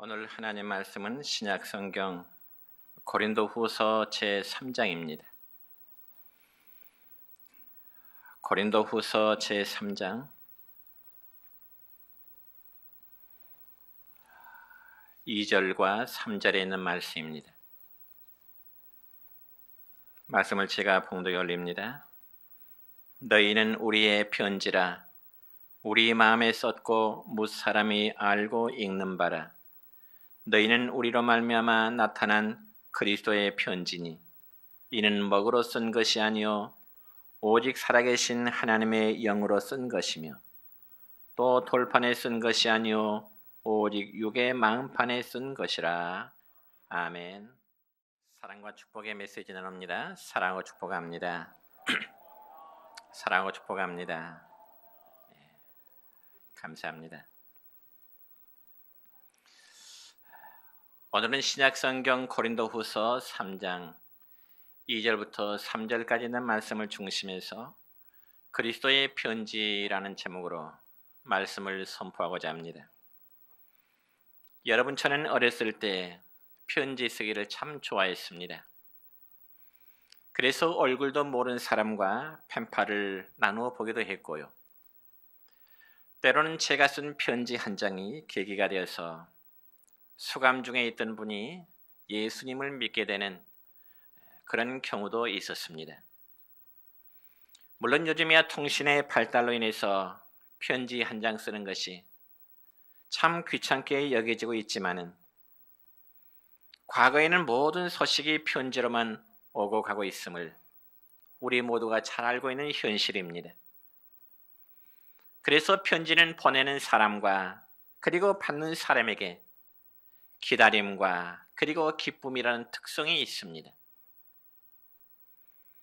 오늘 하나님 말씀은 신약 성경 고린도후서 제3장입니다. 고린도후서 제3장 2절과 3절에 있는 말씀입니다. 말씀을 제가 봉독해 올립니다. 너희는 우리의 편지라 우리 마음에 썼고 무사람이 알고 읽는 바라. 너희는 우리로 말미암아 나타난 그리스도의 편지니 이는 먹으로 쓴 것이 아니요 오직 살아계신 하나님의 영으로 쓴 것이며 또 돌판에 쓴 것이 아니요 오직 육의 마음판에 쓴 것이라. 아멘. 사랑과 축복의 메시지 나눕니다. 사랑하고 축복합니다. 사랑하고 축복합니다. 감사합니다. 오늘은 신약성경 고린도후서 3장 2절부터 3절까지 있는 말씀을 중심해서 그리스도의 편지라는 제목으로 말씀을 선포하고자 합니다. 여러분, 저는 어렸을 때 편지 쓰기를 참 좋아했습니다. 그래서 얼굴도 모르는 사람과 펜팔을 나누어 보기도 했고요. 때로는 제가 쓴 편지 한 장이 계기가 되어서 수감 중에 있던 분이 예수님을 믿게 되는 그런 경우도 있었습니다. 물론 요즘이야 통신의 발달로 인해서 편지 한 장 쓰는 것이 참 귀찮게 여겨지고 있지만은 과거에는 모든 소식이 편지로만 오고 가고 있음을 우리 모두가 잘 알고 있는 현실입니다. 그래서 편지는 보내는 사람과 그리고 받는 사람에게 기다림과 그리고 기쁨이라는 특성이 있습니다.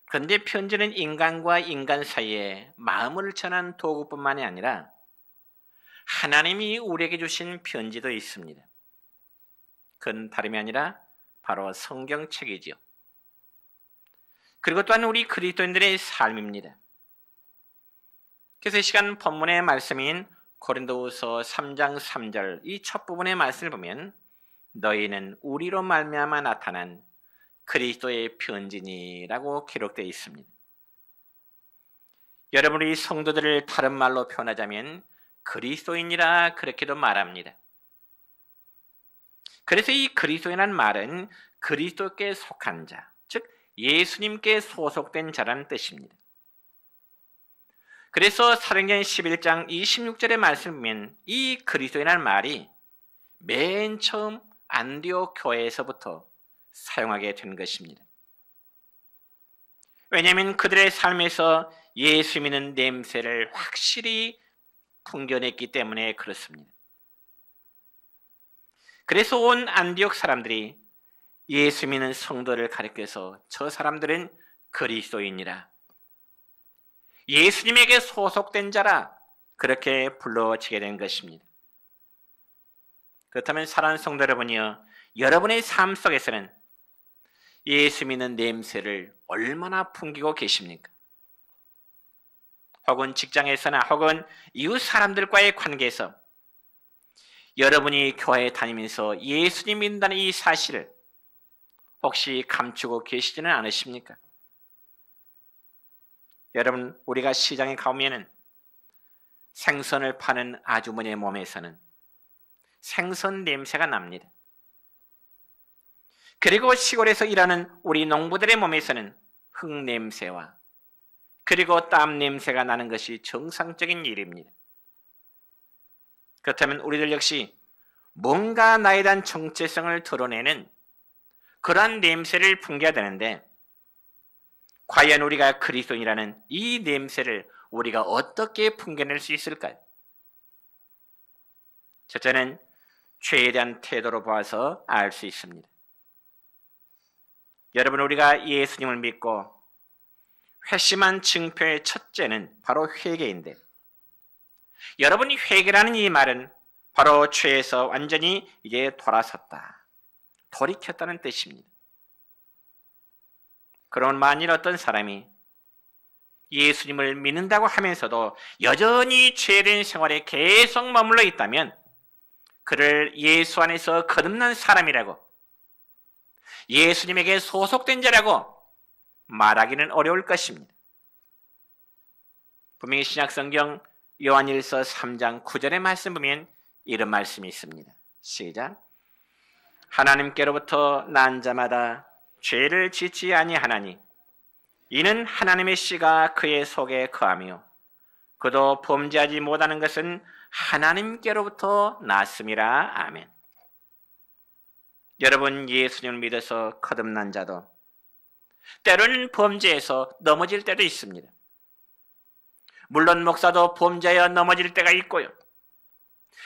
그런데 편지는 인간과 인간 사이에 마음을 전한 도구뿐만이 아니라 하나님이 우리에게 주신 편지도 있습니다. 그건 다름이 아니라 바로 성경책이지요. 그리고 또한 우리 그리스도인들의 삶입니다. 그래서 이 시간 본문의 말씀인 고린도후서 3장 3절 이 첫 부분의 말씀을 보면 너희는 우리로 말미암아 나타난 그리스도의 편지니라고 기록되어 있습니다. 여러분, 우리 성도들을 다른 말로 표현하자면 그리스도인이라 그렇게도 말합니다. 그래서 이 그리스도인이라는 말은 그리스도께 속한 자, 즉 예수님께 소속된 자라는 뜻입니다. 그래서 사도행전 11장 26절의 말씀을 보면 이 그리스도인이라는 말이 맨 처음 안디옥 교회에서부터 사용하게 된 것입니다. 왜냐하면 그들의 삶에서 예수 믿는 냄새를 확실히 풍겨냈기 때문에 그렇습니다. 그래서 온 안디옥 사람들이 예수 믿는 성도를 가리켜서 저 사람들은 그리스도인이라, 예수님에게 소속된 자라 그렇게 불러지게 된 것입니다. 그렇다면 사랑하는 성도 여러분이여, 여러분의 삶 속에서는 예수 믿는 냄새를 얼마나 풍기고 계십니까? 혹은 직장에서나 혹은 이웃 사람들과의 관계에서 여러분이 교회에 다니면서 예수님 믿는다는 이 사실을 혹시 감추고 계시지는 않으십니까? 여러분, 우리가 시장에 가보면은 생선을 파는 아주머니의 몸에서는 생선 냄새가 납니다. 그리고 시골에서 일하는 우리 농부들의 몸에서는 흙 냄새와 그리고 땀 냄새가 나는 것이 정상적인 일입니다. 그렇다면 우리들 역시 뭔가 나에 대한 정체성을 드러내는 그러한 냄새를 풍겨야 되는데, 과연 우리가 그리스도인이라는 이 냄새를 우리가 어떻게 풍겨낼 수 있을까요? 첫째는 죄에 대한 태도로 보아서 알 수 있습니다. 여러분, 우리가 예수님을 믿고 회심한 증표의 첫째는 바로 회개인데, 여러분이 회개라는 이 말은 바로 죄에서 완전히 이제 돌아섰다, 돌이켰다는 뜻입니다. 그러면 만일 어떤 사람이 예수님을 믿는다고 하면서도 여전히 죄된 생활에 계속 머물러 있다면 그를 예수 안에서 거듭난 사람이라고, 예수님에게 소속된 자라고 말하기는 어려울 것입니다. 분명히 신약성경 요한일서 3장 9절의 말씀 보면 이런 말씀이 있습니다. 시작. 하나님께로부터 난 자마다 죄를 짓지 아니하나니 이는 하나님의 씨가 그의 속에 거하며 그도 범죄하지 못하는 것은 하나님께로부터 났음이라. 아멘. 여러분, 예수님을 믿어서 거듭난 자도 때로는 범죄에서 넘어질 때도 있습니다. 물론 목사도 범죄하여 넘어질 때가 있고요,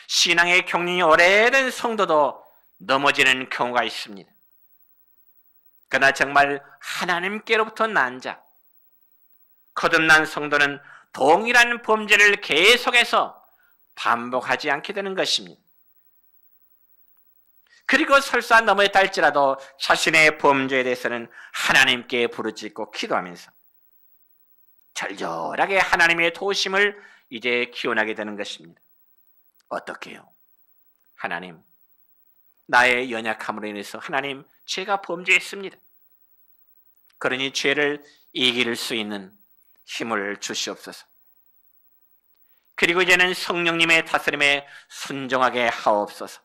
신앙의 경륜이 오래된 성도도 넘어지는 경우가 있습니다. 그러나 정말 하나님께로부터 난 자, 거듭난 성도는 동일한 범죄를 계속해서 반복하지 않게 되는 것입니다. 그리고 설사 넘어졌다 할지라도 자신의 범죄에 대해서는 하나님께 부르짖고 기도하면서 절절하게 하나님의 도우심을 이제 기원하게 되는 것입니다. 어떻게요? 하나님, 나의 연약함으로 인해서 하나님, 제가 범죄했습니다. 그러니 죄를 이길 수 있는 힘을 주시옵소서. 그리고 이제는 성령님의 다스림에 순종하게 하옵소서.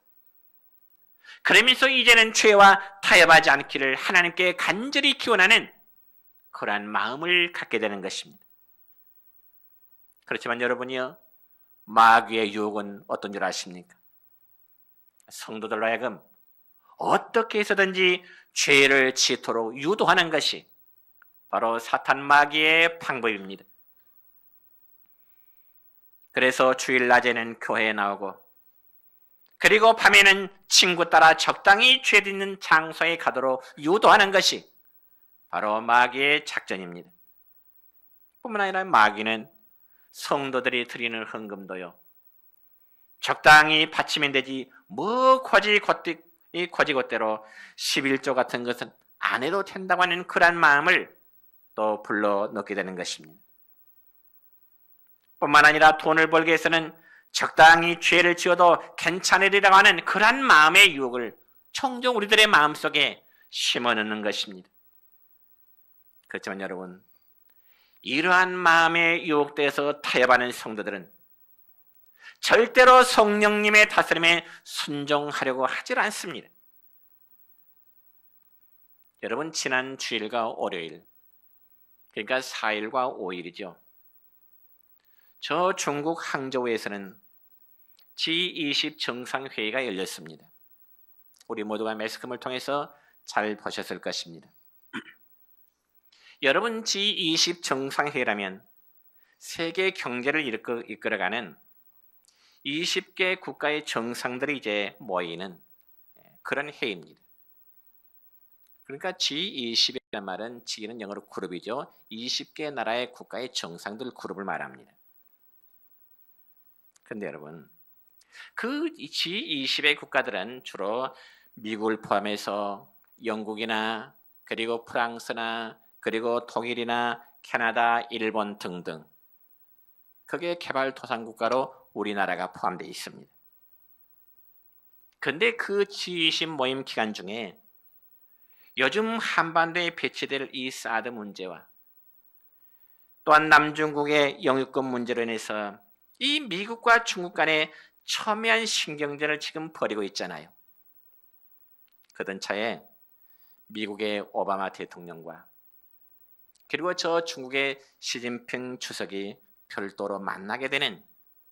그러면서 이제는 죄와 타협하지 않기를 하나님께 간절히 기원하는 그러한 마음을 갖게 되는 것입니다. 그렇지만 여러분이요, 마귀의 유혹은 어떤 줄 아십니까? 성도들로 하여금 어떻게 해서든지 죄를 짓도록 유도하는 것이 바로 사탄 마귀의 방법입니다. 그래서 주일 낮에는 교회에 나오고, 그리고 밤에는 친구 따라 적당히 죄 짓는 장소에 가도록 유도하는 것이 바로 마귀의 작전입니다. 뿐만 아니라 마귀는 성도들이 드리는 헌금도요, 적당히 바치면 되지 뭐 거지것대로 11조 같은 것은 안 해도 된다고 하는 그런 마음을 또 불러넣게 되는 것입니다. 뿐만 아니라 돈을 벌기 위해서는 적당히 죄를 지어도 괜찮으리라고 하는 그런 마음의 유혹을 종종 우리들의 마음속에 심어넣는 것입니다. 그렇지만 여러분, 이러한 마음의 유혹대에서 타협하는 성도들은 절대로 성령님의 다스림에 순종하려고 하질 않습니다. 여러분, 지난 주일과 월요일, 그러니까 4일과 5일이죠. 저 중국 항저우에서는 G20 정상회의가 열렸습니다. 우리 모두가 매스컴을 통해서 잘 보셨을 것입니다. 여러분, G20 정상회의라면 세계 경제를 이끌어가는 20개 국가의 정상들이 이제 모이는 그런 회의입니다. 그러니까 G20이라는 말은 G는 영어로 그룹이죠. 20개 나라의 국가의 정상들 그룹을 말합니다. 그런데 여러분, 그 G20의 국가들은 주로 미국을 포함해서 영국이나 그리고 프랑스나 그리고 독일이나 캐나다, 일본 등등, 그게 개발도상국가로 우리나라가 포함되어 있습니다. 그런데 그 G20 모임 기간 중에 요즘 한반도에 배치될 이 사드 문제와 또한 남중국의 영유권 문제로 인해서 이 미국과 중국 간의 첨예한 신경전을 지금 벌이고 있잖아요. 그던 차에 미국의 오바마 대통령과 그리고 저 중국의 시진핑 주석이 별도로 만나게 되는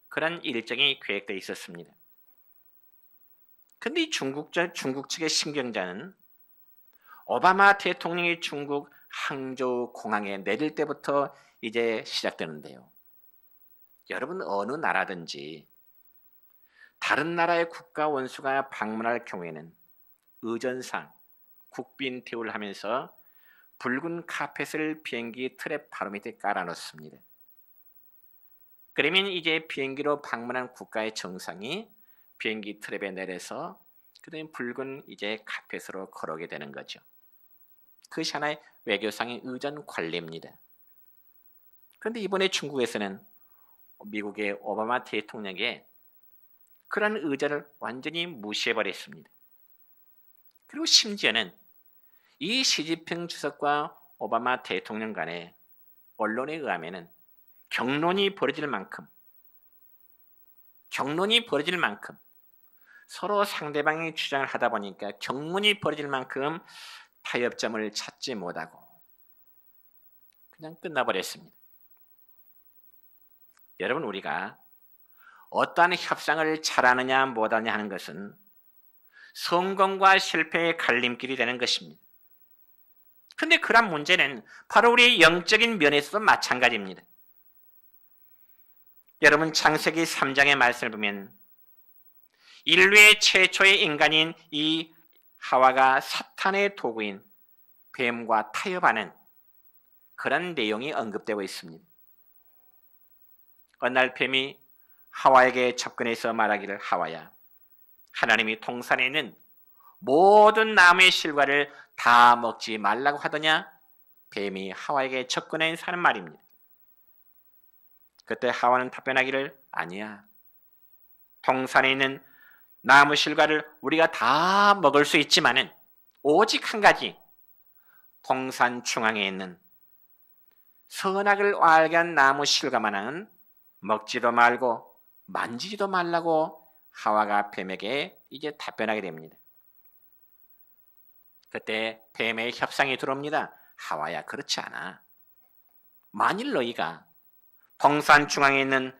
그런 일정이 계획되어 있었습니다. 그런데 이 중국 측의 신경전은 오바마 대통령이 중국 항저우 공항에 내릴 때부터 이제 시작되는데요. 여러분, 어느 나라든지 다른 나라의 국가 원수가 방문할 경우에는 의전상 국빈 대우를 하면서 붉은 카펫을 비행기 트랩 바로 밑에 깔아놓습니다. 그러면 이제 비행기로 방문한 국가의 정상이 비행기 트랩에 내려서 그다음에 붉은 이제 카펫으로 걸어오게 되는 거죠. 그것이 하나의 외교상의 의전 관례입니다. 그런데 이번에 중국에서는 미국의 오바마 대통령에게 그런 의자를 완전히 무시해버렸습니다. 그리고 심지어는 이 시진핑 주석과 오바마 대통령 간의 언론에 의하면은 격론이 벌어질 만큼 서로 상대방이 주장을 하다 보니까 격문이 벌어질 만큼 타협점을 찾지 못하고 그냥 끝나버렸습니다. 여러분, 우리가 어떠한 협상을 잘하느냐 못하느냐 하는 것은 성공과 실패의 갈림길이 되는 것입니다. 그런데 그런 문제는 바로 우리의 영적인 면에서도 마찬가지입니다. 여러분, 창세기 3장의 말씀을 보면 인류의 최초의 인간인 이 하와가 사탄의 도구인 뱀과 타협하는 그런 내용이 언급되고 있습니다. 어느 날 뱀이 하와에게 접근해서 말하기를, 하와야, 하나님이 동산에 있는 모든 나무의 실과를 다 먹지 말라고 하더냐? 뱀이 하와에게 접근해서 하는 말입니다. 그때 하와는 답변하기를, 아니야, 동산에 있는 나무 실과를 우리가 다 먹을 수 있지만은 오직 한 가지, 동산 중앙에 있는 선악을 알게 한 나무 실과만은 먹지도 말고 만지지도 말라고 하와가 뱀에게 이제 답변하게 됩니다. 그때 뱀의 협상이 들어옵니다. 하와야, 그렇지 않아. 만일 너희가 동산 중앙에 있는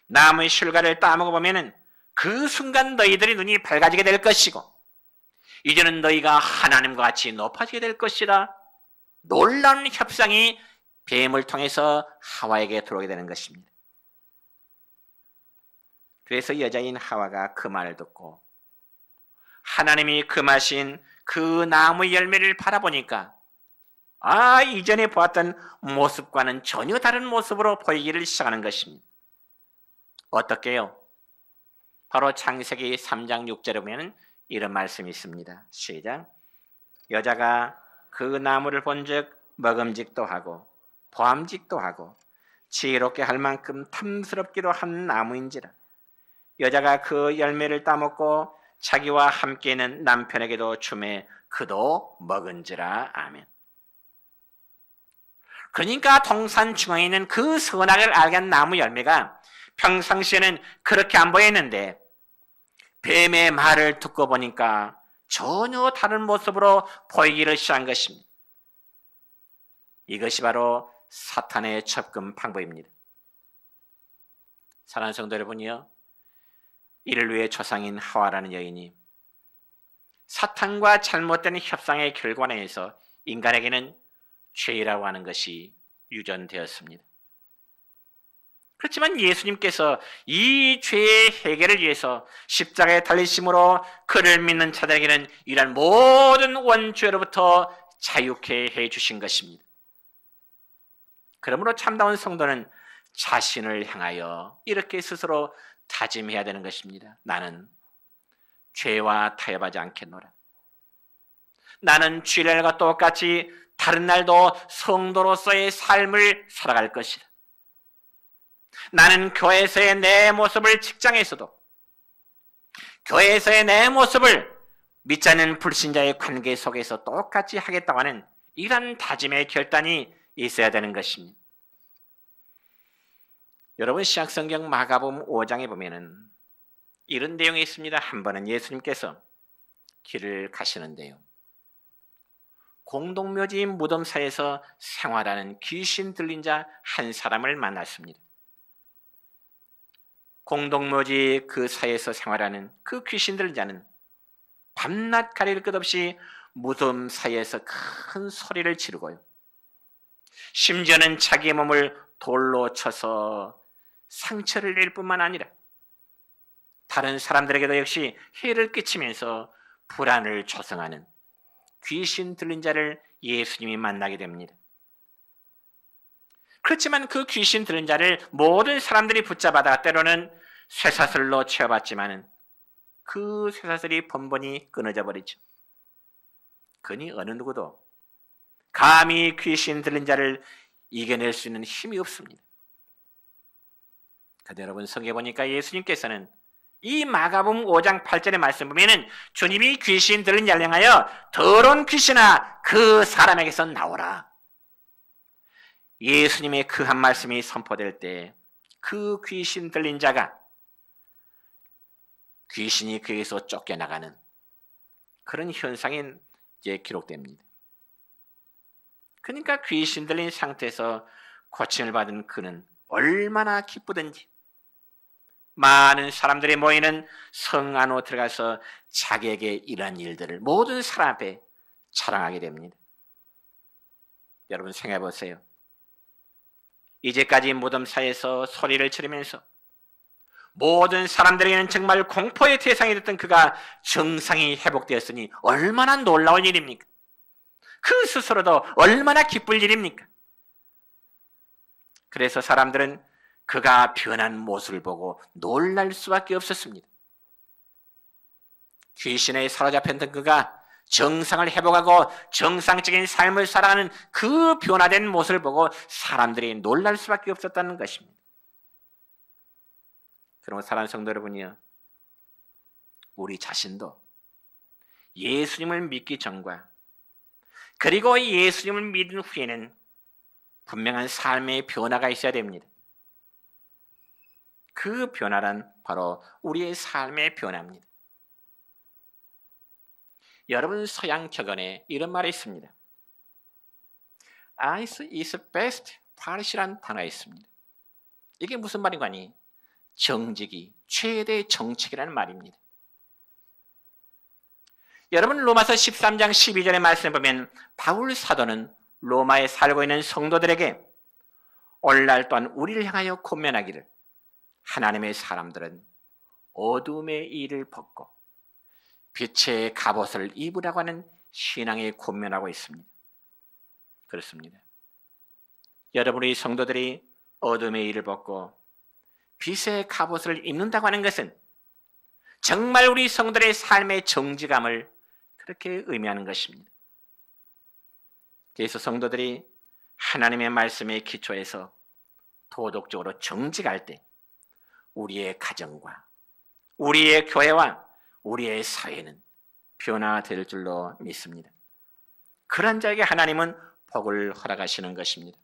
나무의 실과를 따먹어보면 그 순간 너희들의 눈이 밝아지게 될 것이고 이제는 너희가 하나님과 같이 높아지게 될 것이라. 놀라운 협상이 뱀을 통해서 하와에게 들어오게 되는 것입니다. 그래서 여자인 하와가 그 말을 듣고 하나님이 금하신 그 나무 열매를 바라보니까 이전에 보았던 모습과는 전혀 다른 모습으로 보이기를 시작하는 것입니다. 어떻게요? 바로 창세기 3장 6절에 보면 이런 말씀이 있습니다. 시작. 여자가 그 나무를 본즉 먹음직도 하고 보암직도 하고 지혜롭게 할 만큼 탐스럽기도 한 나무인지라. 여자가 그 열매를 따먹고 자기와 함께 있는 남편에게도 주매 그도 먹은지라. 아멘. 그러니까 동산 중앙에 있는 그 선악을 알게 한 나무 열매가 평상시에는 그렇게 안 보였는데 뱀의 말을 듣고 보니까 전혀 다른 모습으로 보이기를 시작한 것입니다. 이것이 바로 사탄의 접근 방법입니다. 사랑하는 성도 여러분이요, 인류의 조상인 하와라는 여인이 사탄과 잘못된 협상의 결과에서 인간에게는 죄라고 하는 것이 유전되었습니다. 그렇지만 예수님께서 이 죄의 해결을 위해서 십자가에 달리심으로 그를 믿는 자들에게는 이러한 모든 원죄로부터 자유케 해주신 것입니다. 그러므로 참다운 성도는 자신을 향하여 이렇게 스스로 다짐해야 되는 것입니다. 나는 죄와 타협하지 않겠노라. 나는 주일날과 똑같이 다른 날도 성도로서의 삶을 살아갈 것이다. 나는 교회에서의 내 모습을 직장에서도, 교회에서의 내 모습을 믿지 않는 불신자의 관계 속에서 똑같이 하겠다고 하는 이런 다짐의 결단이 있어야 되는 것입니다. 여러분, 신약성경 마가복음 5장에 보면은 이런 내용이 있습니다. 한 번은 예수님께서 길을 가시는데요, 공동묘지 무덤 사이에서 생활하는 귀신 들린 자 한 사람을 만났습니다. 공동묘지 그 사이에서 생활하는 그 귀신 들린 자는 밤낮 가릴 것 없이 무덤 사이에서 큰 소리를 지르고요, 심지어는 자기의 몸을 돌로 쳐서 상처를 낼 뿐만 아니라 다른 사람들에게도 역시 해를 끼치면서 불안을 조성하는 귀신 들린 자를 예수님이 만나게 됩니다. 그렇지만 그 귀신 들린 자를 모든 사람들이 붙잡아다 때로는 쇠사슬로 채워봤지만 그 쇠사슬이 번번이 끊어져 버리죠. 그니 어느 누구도 감히 귀신 들린 자를 이겨낼 수 있는 힘이 없습니다. 그런데 여러분, 성경에 보니까 예수님께서는 이 마가복음 5장 8절의 말씀 보면은 주님이 귀신들을 열령하여 더러운 귀신아 그 사람에게서 나오라. 예수님의 그 한 말씀이 선포될 때 그 귀신 들린 자가 귀신이 그에게서 쫓겨나가는 그런 현상이 이제 기록됩니다. 그러니까 귀신 들린 상태에서 고침을 받은 그는 얼마나 기쁘든지 많은 사람들이 모이는 성 안으로 들어가서 자기에게 일한 일들을 모든 사람 앞에 자랑하게 됩니다. 여러분 생각해 보세요. 이제까지 무덤 사이에서 소리를 지르면서 모든 사람들에게는 정말 공포의 대상이 됐던 그가 정상이 회복되었으니 얼마나 놀라운 일입니까? 그 스스로도 얼마나 기쁠 일입니까? 그래서 사람들은 그가 변한 모습을 보고 놀랄 수밖에 없었습니다. 귀신에 사로잡혔던 그가 정상을 회복하고 정상적인 삶을 살아가는 그 변화된 모습을 보고 사람들이 놀랄 수밖에 없었다는 것입니다. 그러면 사랑하는 성도 여러분이요, 우리 자신도 예수님을 믿기 전과 그리고 예수님을 믿은 후에는 분명한 삶의 변화가 있어야 됩니다. 그 변화란 바로 우리의 삶의 변화입니다. 여러분 서양 격언에 이런 말이 있습니다. Ice is best part이라는 단어가 있습니다. 이게 무슨 말인가 하니 정직이 최대 정책이라는 말입니다. 여러분 로마서 13장 12절의 말씀을 보면 바울 사도는 로마에 살고 있는 성도들에게 오늘날 또한 우리를 향하여 권면하기를 하나님의 사람들은 어둠의 일을 벗고 빛의 갑옷을 입으라고 하는 신앙에 권면하고 있습니다. 그렇습니다. 여러분의 성도들이 어둠의 일을 벗고 빛의 갑옷을 입는다고 하는 것은 정말 우리 성도들의 삶의 정직함을 그렇게 의미하는 것입니다. 그래서 성도들이 하나님의 말씀에 기초해서 도덕적으로 정직할 때 우리의 가정과 우리의 교회와 우리의 사회는 변화될 줄로 믿습니다. 그런 자에게 하나님은 복을 허락하시는 것입니다.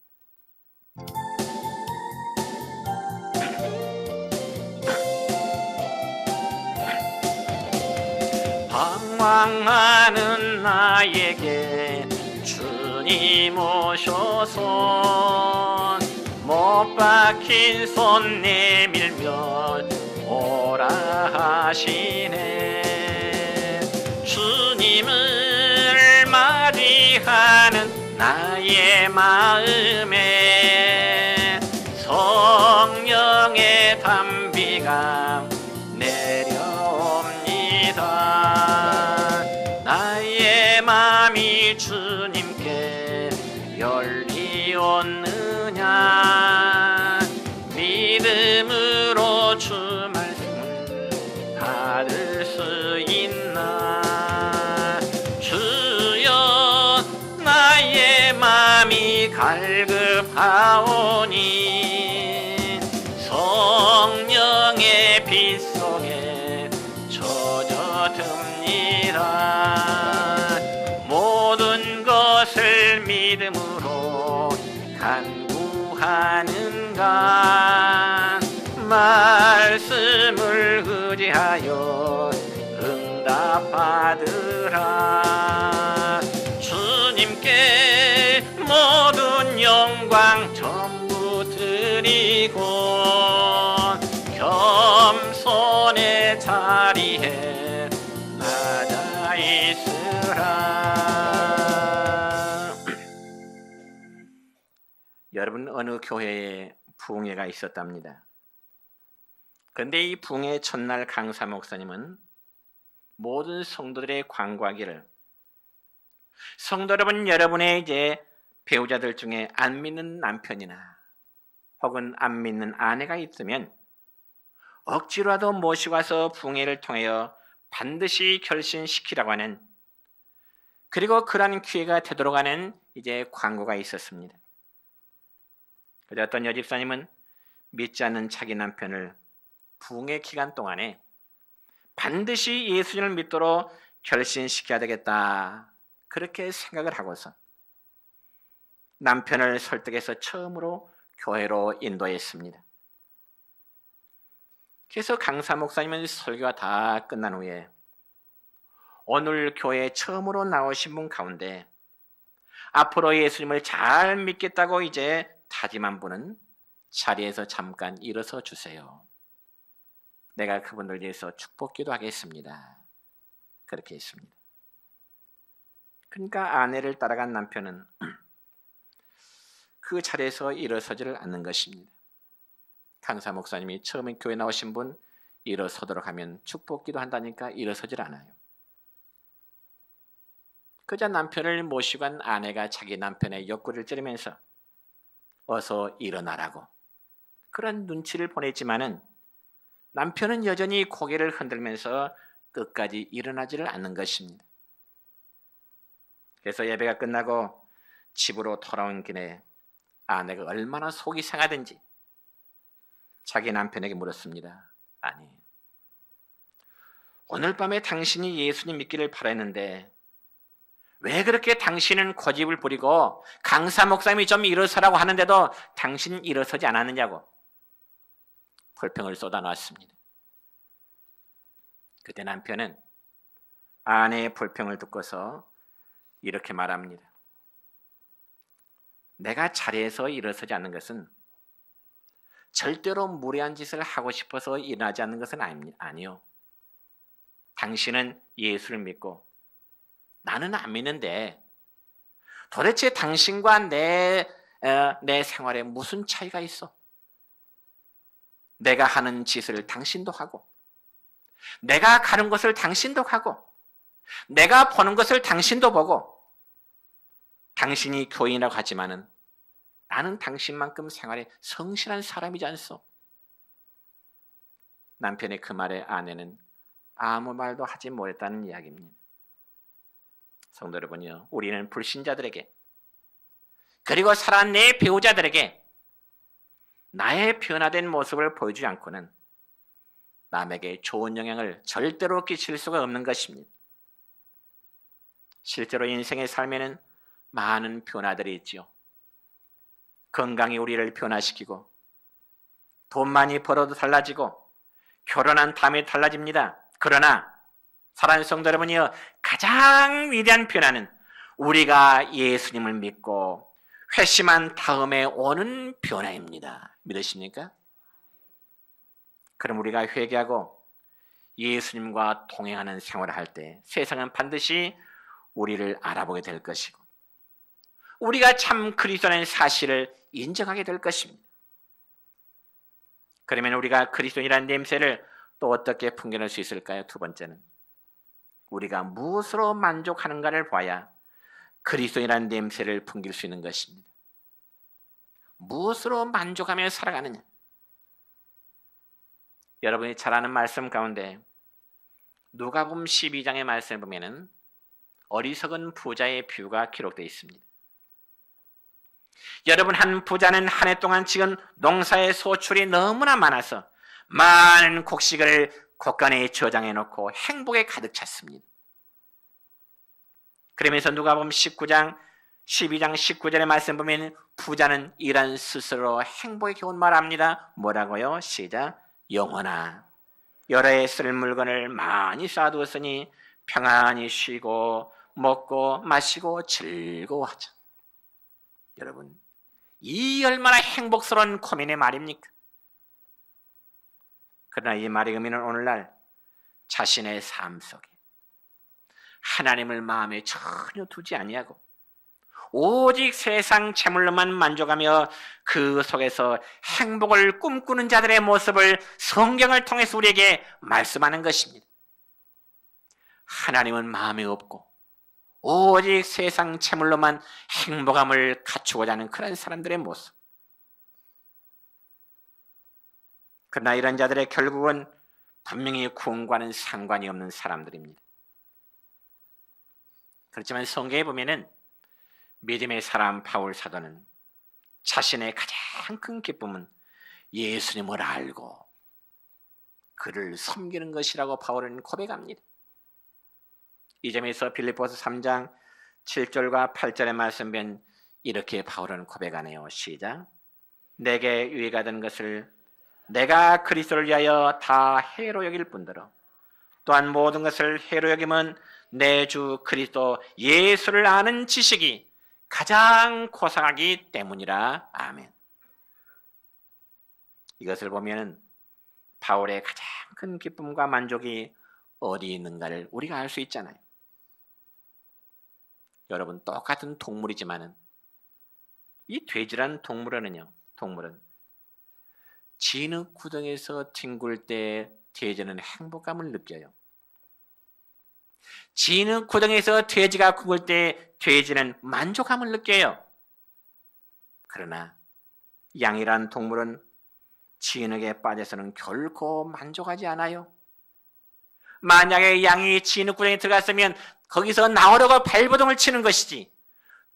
방황하는 나에게 주님 오셔서 못 박힌 손 내밀면 오라 하시네. 주님을 맞이하는 나의 마음에 성령의 담비가 내려옵니다. 나의 마음이 주님께 열리었느냐. 믿음으로 주 말씀을 받을 수 있나. 주여 나의 마음이 갈급하오니 성령의 빛 속에 젖어듭니다. 모든 것을 믿음으로 간구하는가. 말씀을 의지하여 응답받으라. 주님께 모든 영광 전부 드리고 겸손의 자리에 낮아 있으라. 여러분 어느 교회에 부흥회가 있었답니다. 그런데 이 부흥회 첫날 강사 목사님은 모든 성도들의 광고하기를, 성도 여러분의 이제 배우자들 중에 안 믿는 남편이나 혹은 안 믿는 아내가 있으면 억지로라도 모시고 와서 부흥회를 통하여 반드시 결신시키라고 하는, 그리고 그러한 기회가 되도록 하는 이제 광고가 있었습니다. 그래서 어떤 여집사님은 믿지 않는 자기 남편을 부흥회 기간 동안에 반드시 예수님을 믿도록 결심시켜야 되겠다. 그렇게 생각을 하고서 남편을 설득해서 처음으로 교회로 인도했습니다. 그래서 강사 목사님은 설교가 다 끝난 후에 오늘 교회에 처음으로 나오신 분 가운데 앞으로 예수님을 잘 믿겠다고 이제 다짐한 분은 자리에서 잠깐 일어서 주세요. 내가 그분들 위해서 축복기도 하겠습니다. 그렇게 했습니다. 그러니까 아내를 따라간 남편은 그 자리에서 일어서지를 않는 것입니다. 강사 목사님이 처음에 교회 나오신 분 일어서도록 하면 축복기도 한다니까 일어서질 않아요. 그저 남편을 모시고 간 아내가 자기 남편의 옆구리를 찌르면서 어서 일어나라고 그런 눈치를 보냈지만은 남편은 여전히 고개를 흔들면서 끝까지 일어나지를 않는 것입니다. 그래서 예배가 끝나고 집으로 돌아온 길에 아내가 얼마나 속이 상하든지 자기 남편에게 물었습니다. 아니, 오늘 밤에 당신이 예수님 믿기를 바랬는데 왜 그렇게 당신은 고집을 부리고 강사 목사님이 좀 일어서라고 하는데도 당신 일어서지 않았느냐고 불평을 쏟아놨습니다. 그때 남편은 아내의 불평을 듣고서 이렇게 말합니다. 내가 자리에서 일어서지 않는 것은 절대로 무례한 짓을 하고 싶어서 일어나지 않는 것은 아니요. 당신은 예수를 믿고 나는 안 믿는데 도대체 당신과 내 생활에 무슨 차이가 있어? 내가 하는 짓을 당신도 하고 내가 가는 곳을 당신도 가고 내가 보는 것을 당신도 보고 당신이 교인이라고 하지만은 나는 당신만큼 생활에 성실한 사람이지 않소? 남편의 그 말에 아내는 아무 말도 하지 못했다는 이야기입니다. 성도 여러분이요, 우리는 불신자들에게 그리고 사랑하는 내 배우자들에게 나의 변화된 모습을 보여주지 않고는 남에게 좋은 영향을 절대로 끼칠 수가 없는 것입니다. 실제로 인생의 삶에는 많은 변화들이 있지요. 건강이 우리를 변화시키고 돈 많이 벌어도 달라지고 결혼한 다음에 달라집니다. 그러나 사랑하는 성도 여러분이요, 가장 위대한 변화는 우리가 예수님을 믿고 회심한 다음에 오는 변화입니다. 믿으십니까? 그럼 우리가 회개하고 예수님과 동행하는 생활을 할 때 세상은 반드시 우리를 알아보게 될 것이고 우리가 참 그리스도라는 사실을 인정하게 될 것입니다. 그러면 우리가 그리스도인이라는 냄새를 또 어떻게 풍겨낼 수 있을까요? 두 번째는 우리가 무엇으로 만족하는가를 봐야 그리스도인이라는 냄새를 풍길 수 있는 것입니다. 무엇으로 만족하며 살아가느냐? 여러분이 잘 아는 말씀 가운데 누가복음 12장의 말씀을 보면은 어리석은 부자의 비유가 기록되어 있습니다. 여러분, 한 부자는 한 해 동안 지은 농사의 소출이 너무나 많아서 많은 곡식을 곳간에 저장해 놓고 행복에 가득 찼습니다. 그러면서 누가복음 12장 19절의 말씀 보면 부자는 이런 스스로 행복에 겨운 말합니다. 뭐라고요? 시작. 영혼아, 여러 해 쓸 물건을 많이 쌓아두었으니 평안히 쉬고 먹고 마시고 즐거워하자. 여러분, 이 얼마나 행복스러운 고민의 말입니까? 그러나 이 말의 의미는 오늘날 자신의 삶 속에 하나님을 마음에 전혀 두지 아니하고 오직 세상 재물로만 만족하며 그 속에서 행복을 꿈꾸는 자들의 모습을 성경을 통해서 우리에게 말씀하는 것입니다. 하나님은 마음에 없고 오직 세상 재물로만 행복함을 갖추고자 하는 그런 사람들의 모습. 그러나 이런 자들의 결국은 분명히 구원과는 상관이 없는 사람들입니다. 그렇지만 성경에 보면은 믿음의 사람 바울 사도는 자신의 가장 큰 기쁨은 예수님을 알고 그를 섬기는 것이라고 바울은 고백합니다. 이 점에서 빌립보서 3장 7절과 8절의 말씀은 이렇게 바울은 고백하네요. 시작. 내게 유익가 되는 것을 내가 그리스도를 위하여 다 해로 여길 뿐더러 또한 모든 것을 해로 여김은 내 주 그리스도 예수를 아는 지식이 가장 고상하기 때문이라. 아멘. 이것을 보면 바울의 가장 큰 기쁨과 만족이 어디 있는가를 우리가 알 수 있잖아요. 여러분, 똑같은 동물이지만은 이 돼지란 동물은 진흙구덩에서 뒹굴 때 돼지는 행복감을 느껴요. 진흙구덩에서 돼지가 굴 때 돼지는 만족감을 느껴요. 그러나 양이란 동물은 진흙에 빠져서는 결코 만족하지 않아요. 만약에 양이 진흙구덩에 들어갔으면 거기서 나오려고 발버둥을 치는 것이지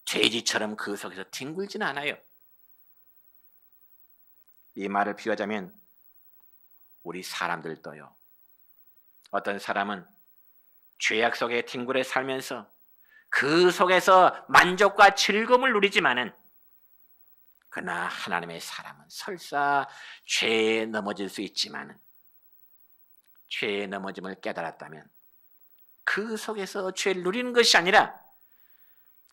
돼지처럼 그 속에서 뒹굴지는 않아요. 이 말을 비유하자면 우리 사람들도요. 어떤 사람은 죄악 속에 뒹굴에 살면서 그 속에서 만족과 즐거움을 누리지만은 그러나 하나님의 사람은 설사 죄에 넘어질 수 있지만은 죄에 넘어짐을 깨달았다면 그 속에서 죄를 누리는 것이 아니라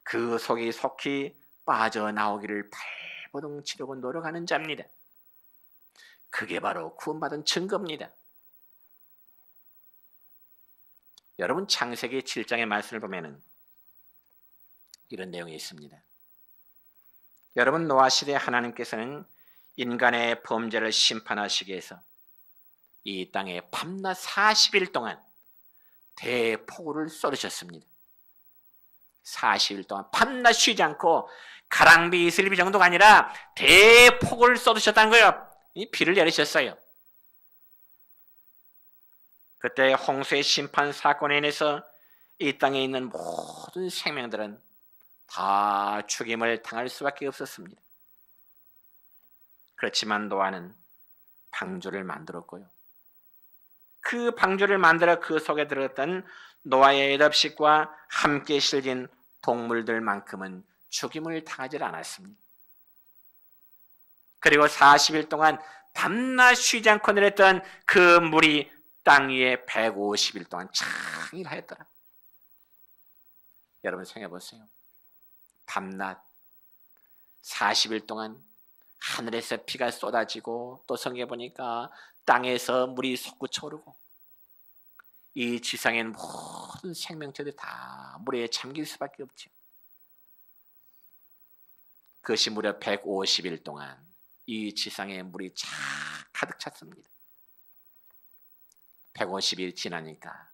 그 속에 속히 빠져나오기를 발버둥 치려고 노력하는 자입니다. 그게 바로 구원받은 증거입니다. 여러분, 창세기 7장의 말씀을 보면은 이런 내용이 있습니다. 여러분, 노아 시대 하나님께서는 인간의 범죄를 심판하시기 위해서 이 땅에 밤낮 40일 동안 대폭우를 쏟으셨습니다. 40일 동안 밤낮 쉬지 않고 가랑비 이슬비 정도가 아니라 대폭우를 쏟으셨다는 거예요. 이 비를 내리셨어요. 그때 홍수의 심판 사건에 인해서 이 땅에 있는 모든 생명들은 다 죽임을 당할 수밖에 없었습니다. 그렇지만 노아는 방주를 만들었고요. 그 방주를 만들어 그 속에 들어갔던 노아의 8식과 함께 실린 동물들만큼은 죽임을 당하지 않았습니다. 그리고 40일 동안 밤낮 쉬지 않고 내렸던 그 물이 땅 위에 150일 동안 창일하였더라. 여러분 생각해 보세요. 밤낮 40일 동안 하늘에서 비가 쏟아지고 또 성경에 보니까 땅에서 물이 솟구쳐 오르고 이 지상에는 모든 생명체들이 다 물에 잠길 수밖에 없죠. 그것이 무려 150일 동안 이 지상에 물이 가득 찼습니다. 150일 지나니까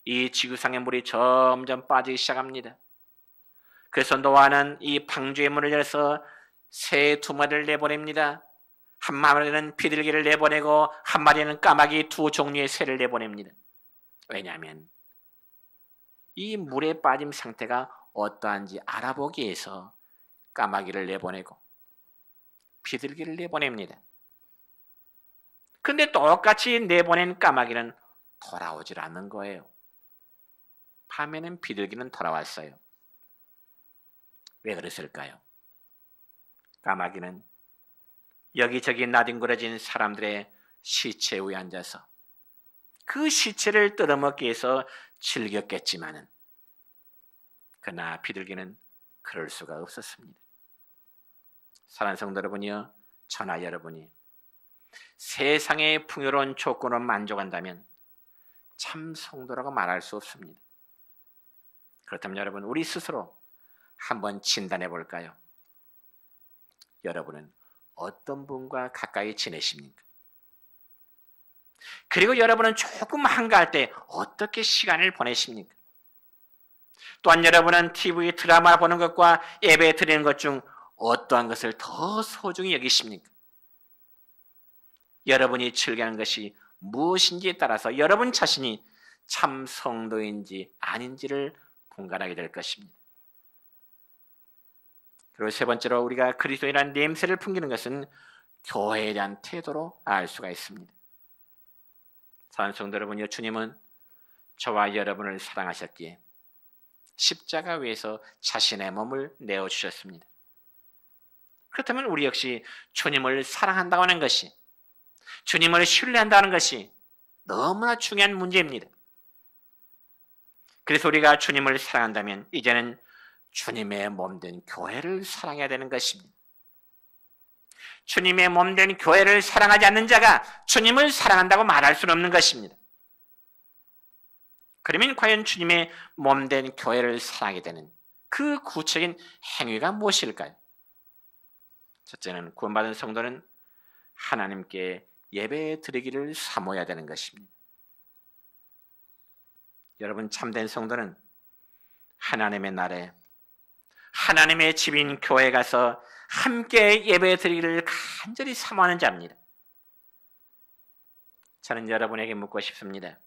이 지구상의 물이 점점 빠지기 시작합니다. 그래서 노아는 이 방주의 문을 열어서 새 2마리를 내보냅니다. 한 마리는 비둘기를 내보내고 한 마리는 까마귀 2 종류의 새를 내보냅니다. 왜냐하면 이 물에 빠짐 상태가 어떠한지 알아보기 위해서 까마귀를 내보내고 비둘기를 내보냅니다. 근데 똑같이 내보낸 까마귀는 돌아오질 않는 거예요. 밤에는 비둘기는 돌아왔어요. 왜 그랬을까요? 까마귀는 여기저기 나뒹굴어진 사람들의 시체 위에 앉아서 그 시체를 뜯어먹기 위해서 즐겼겠지만은 그러나 비둘기는 그럴 수가 없었습니다. 사랑하는 성도 여러분이요, 저나 여러분이 세상의 풍요로운 조건으로 만족한다면 참 성도라고 말할 수 없습니다. 그렇다면 여러분, 우리 스스로 한번 진단해 볼까요? 여러분은 어떤 분과 가까이 지내십니까? 그리고 여러분은 조금 한가할 때 어떻게 시간을 보내십니까? 또한 여러분은 TV 드라마 보는 것과 예배 드리는 것 중 어떠한 것을 더 소중히 여기십니까? 여러분이 즐기는 것이 무엇인지에 따라서 여러분 자신이 참 성도인지 아닌지를 분간하게 될 것입니다. 그리고 세 번째로 우리가 그리스도인이라는 냄새를 풍기는 것은 교회에 대한 태도로 알 수가 있습니다. 사랑하는 성도 여러분요, 주님은 저와 여러분을 사랑하셨기에 십자가 위에서 자신의 몸을 내어주셨습니다. 그렇다면 우리 역시 주님을 사랑한다고 하는 것이, 주님을 신뢰한다는 것이 너무나 중요한 문제입니다. 그래서 우리가 주님을 사랑한다면 이제는 주님의 몸된 교회를 사랑해야 되는 것입니다. 주님의 몸된 교회를 사랑하지 않는 자가 주님을 사랑한다고 말할 수는 없는 것입니다. 그러면 과연 주님의 몸된 교회를 사랑하게 되는 그 구체적인 행위가 무엇일까요? 첫째는 구원받은 성도는 하나님께 예배 드리기를 사모해야 되는 것입니다. 여러분, 참된 성도는 하나님의 날에 하나님의 집인 교회에 가서 함께 예배 드리기를 간절히 사모하는 자입니다. 저는 여러분에게 묻고 싶습니다.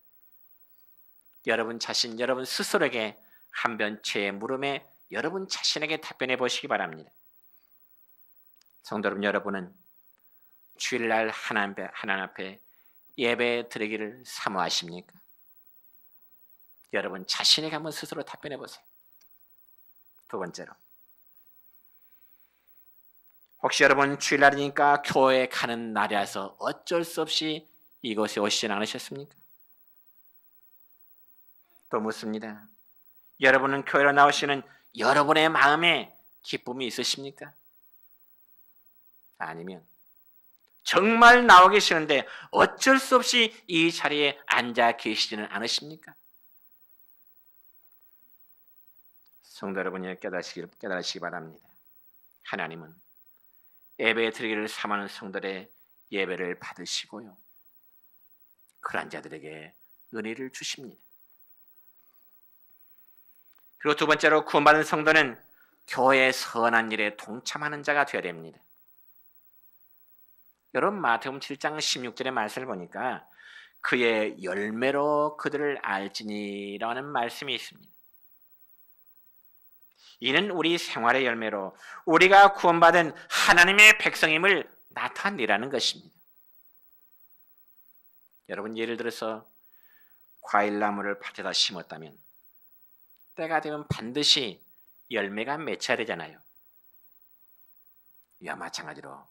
여러분 자신, 여러분 스스로에게 한번 제 물음에 여러분 자신에게 답변해 보시기 바랍니다. 성도 여러분은 주일날 하나님 앞에 예배 드리기를 사모하십니까? 여러분 자신에게 한번 스스로 답변해 보세요. 두 번째로, 혹시 여러분 주일날이니까 교회에 가는 날이라서 어쩔 수 없이 이곳에 오시진 않으셨습니까? 또 묻습니다. 여러분은 교회로 나오시는 여러분의 마음에 기쁨이 있으십니까? 아니면 정말 나와 계시는데 어쩔 수 없이 이 자리에 앉아 계시지는 않으십니까? 성도 여러분이 깨달으시기 바랍니다. 하나님은 예배 드리기를 사모하는 성도들의 예배를 받으시고요, 그런 자들에게 은혜를 주십니다. 그리고 두 번째로, 구원받은 성도는 교회의 선한 일에 동참하는 자가 되어야 됩니다. 여러분, 마태복음 7장 16절의 말씀을 보니까 그의 열매로 그들을 알지니라는 말씀이 있습니다. 이는 우리 생활의 열매로 우리가 구원받은 하나님의 백성임을 나타내라는 것입니다. 여러분, 예를 들어서 과일나무를 밭에다 심었다면 때가 되면 반드시 열매가 맺혀야 되잖아요. 이와 마찬가지로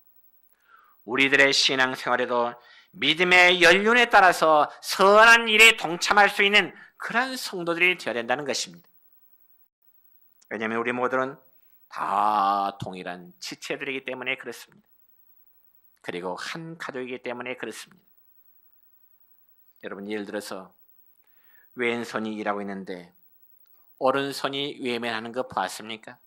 우리들의 신앙생활에도 믿음의 연륜에 따라서 선한 일에 동참할 수 있는 그런 성도들이 되어야 된다는 것입니다. 왜냐하면 우리 모두는 다 동일한 지체들이기 때문에 그렇습니다. 그리고 한 가족이기 때문에 그렇습니다. 여러분, 예를 들어서 왼손이 일하고 있는데 오른손이 외면하는 거 보았습니까?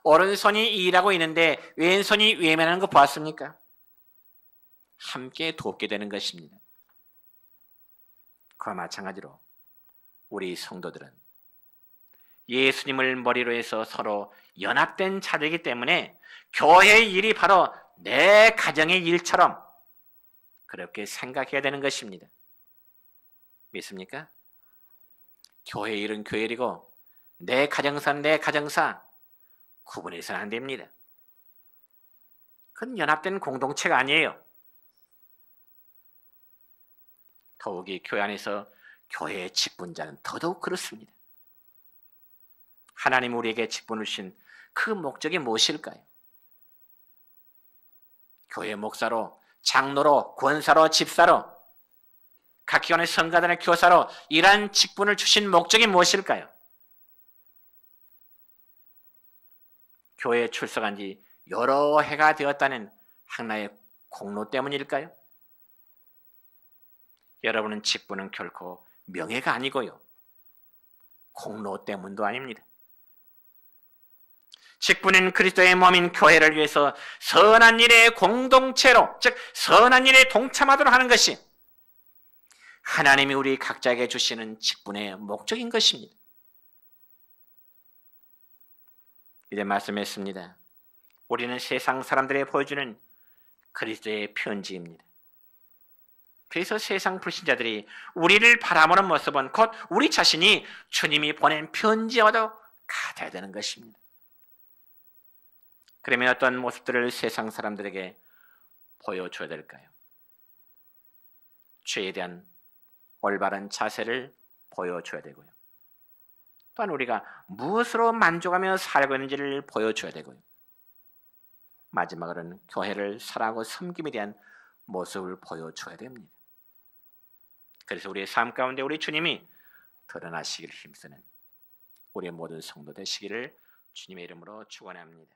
오른손이 일하고 있는데 왼손이 외면하는 거 보았습니까? 함께 돕게 되는 것입니다. 그와 마찬가지로 우리 성도들은 예수님을 머리로 해서 서로 연합된 자들이기 때문에 교회의 일이 바로 내 가정의 일처럼 그렇게 생각해야 되는 것입니다. 믿습니까? 교회의 일은 교회 일이고 내 가정사는 내 가정사, 구분해서는 안 됩니다. 그건 연합된 공동체가 아니에요. 더욱이 교회 안에서 교회의 직분자는 더더욱 그렇습니다. 하나님 우리에게 직분을 주신 그 목적이 무엇일까요? 교회 목사로, 장로로, 권사로, 집사로, 각 기관의 성가단의 교사로 이러한 직분을 주신 목적이 무엇일까요? 교회에 출석한 지 여러 해가 되었다는 하나의 공로 때문일까요? 여러분은 직분은 결코 명예가 아니고요, 공로 때문도 아닙니다. 직분은 그리스도의 몸인 교회를 위해서 선한 일의 공동체로, 즉 선한 일에 동참하도록 하는 것이 하나님이 우리 각자에게 주시는 직분의 목적인 것입니다. 이제 말씀했습니다. 우리는 세상 사람들에 보여주는 그리스도의 편지입니다. 그래서 세상 불신자들이 우리를 바라보는 모습은 곧 우리 자신이 주님이 보낸 편지와도 같아야 되는 것입니다. 그러면 어떤 모습들을 세상 사람들에게 보여줘야 될까요? 죄에 대한 올바른 자세를 보여줘야 되고요. 또한 우리가 무엇으로 만족하며 살고 있는지를 보여줘야 되고요. 마지막으로는 교회를 사랑하고 섬김에 대한 모습을 보여줘야 됩니다. 그래서 우리의 삶 가운데 우리 주님이 드러나시기를 힘쓰는 우리의 모든 성도 되시기를 주님의 이름으로 축원합니다.